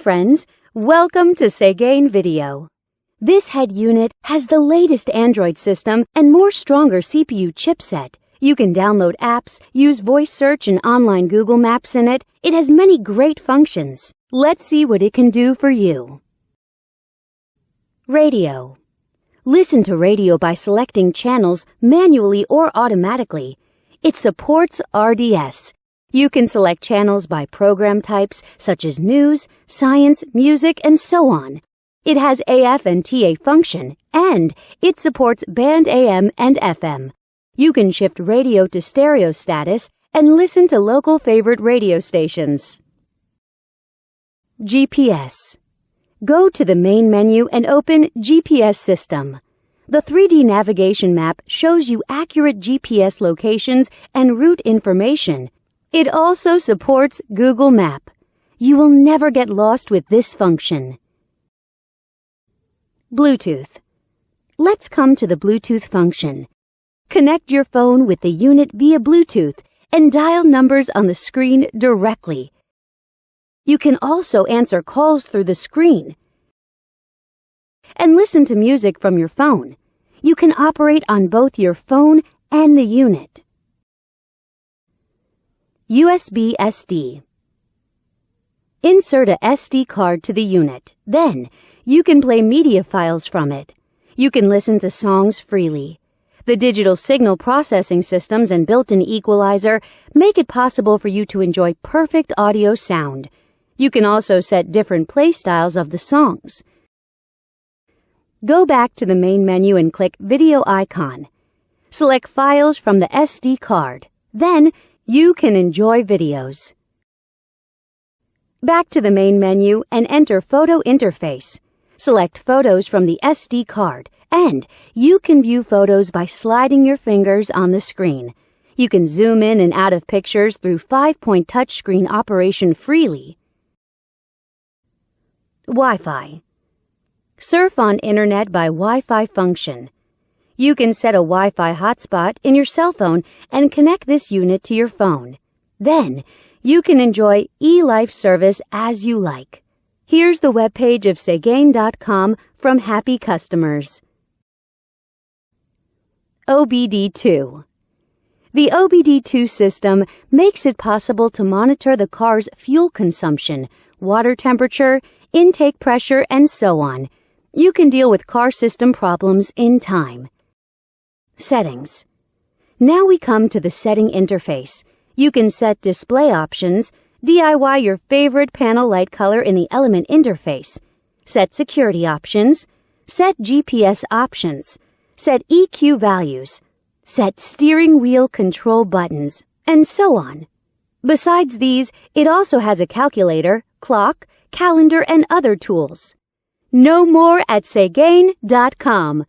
friends, welcome to Benz Vaneo. This head unit has the latest Android system and more stronger CPU chipset. You can download apps, use voice search and online Google Maps in it. It has many great functions. Let's see what it can do for you. Radio. Listen to radio by selecting channels manually or automatically. It supports RDS. You can select channels by program types such as news, science, music, and so on. It has AF and TA function, and it supports band AM and FM. You can shift radio to stereo status and listen to local favorite radio stations. GPS. Go to the main menu and open GPS System. The 3D navigation map shows you accurate GPS locations and route information. It also supports Google Map. You will never get lost with this function. Bluetooth. Let's come to the Bluetooth function. Connect your phone with the unit via Bluetooth and dial numbers on the screen directly. You can also answer calls through the screen and listen to music from your phone. You can operate on both your phone and the unit. USB SD. Insert a SD card to the unit. Then, you can play media files from it. You can listen to songs freely. The digital signal processing systems and built-in equalizer make it possible for you to enjoy perfect audio sound. You can also set different play styles of the songs. Go back to the main menu and click Video icon. Select Files from the SD card. Then, you can enjoy videos. Back to the main menu and enter Photo Interface. Select Photos from the SD card, and you can view photos by sliding your fingers on the screen. You can zoom in and out of pictures through 5-point touchscreen operation freely. Wi-Fi. Surf on Internet by Wi-Fi function. You can set a Wi-Fi hotspot in your cell phone and connect this unit to your phone. Then, you can enjoy eLife service as you like. Here's the webpage of Segain.com from happy customers. OBD2. The OBD2 system makes it possible to monitor the car's fuel consumption, water temperature, intake pressure, and so on. You can deal with car system problems in time. Settings. Now we come to the setting interface. You can set display options, DIY your favorite panel light color in the element interface, set security options, set GPS options, set EQ values, set steering wheel control buttons, and so on. Besides these, it also has a calculator, clock, calendar, and other tools. Know more at Segain.com.